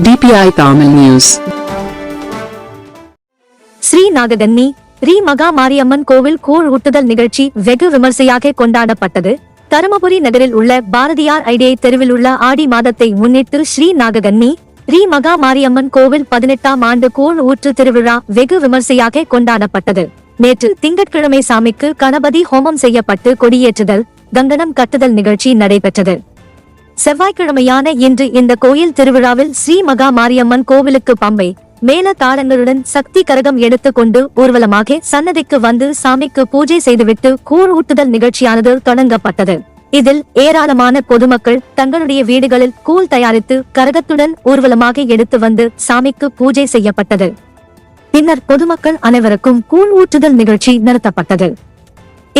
DPI Tamil News. Sri Nagakanni ரீ மகா மாரியம்மன் கோவில் கூழ் ஊட்டுதல் நிகழ்ச்சி வெகு விமர்சையாக கொண்டாடப்பட்டது. தருமபுரி நகரில் உள்ள பாரதியார் ஐடிஐ தெருவில் உள்ள ஆடி மாதத்தை முன்னிட்டு ஸ்ரீ நாககன்னி ரீ மகா மாரியம்மன் கோவில் 18ஆம் ஆண்டு கூழ் ஊற்று திருவிழா வெகு விமர்சையாக கொண்டாடப்பட்டது. நேற்று திங்கட்கிழமை சாமிக்கு கணபதி ஹோமம் செய்யப்பட்டு கொடியேற்றுதல், கங்கணம் கட்டுதல் நிகழ்ச்சி நடைபெற்றது. செவ்வாய்க்கிழமையான இன்று இந்த கோயில் திருவிழாவில் ஸ்ரீ மகா மாரியம்மன் கோவிலுக்கு பம்பை மேல தாளங்களுடன் சக்தி கரகம் எடுத்துக்கொண்டு ஊர்வலமாக சன்னதிக்கு வந்து சாமிக்கு பூஜை செய்துவிட்டு கூழ் ஊட்டுதல் நிகழ்ச்சியானது தொடங்கப்பட்டது. இதில் ஏராளமான பொதுமக்கள் தங்களுடைய வீடுகளில் கூழ் தயாரித்து கரகத்துடன் ஊர்வலமாக எடுத்து வந்து சாமிக்கு பூஜை செய்யப்பட்டது. பின்னர் பொதுமக்கள் அனைவருக்கும் கூழ் ஊற்றுதல் நிகழ்ச்சி நடத்தப்பட்டது.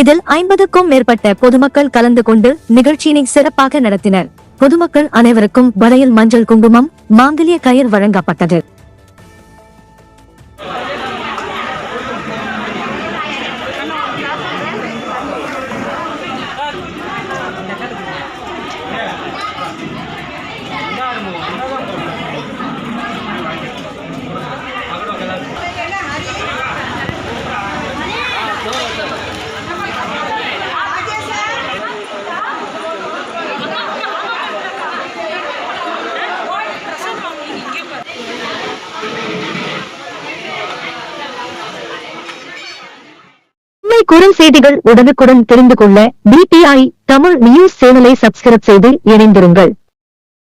இதில் 50க்கும் மேற்பட்ட பொதுமக்கள் கலந்து கொண்டு நிகழ்ச்சியினை சிறப்பாக நடத்தினர். பொதுமக்கள் அனைவருக்கும் வளையல், மஞ்சள், குங்குமம், மாங்கல்ய கயிறு வழங்கப்பட்டது. குரல் செய்திகள் உடனுக்குடன் தெரிந்து கொள்ள DPI தமிழ் நியூஸ் சேனலை சப்ஸ்கிரைப் செய்து இணைந்திருங்கள்.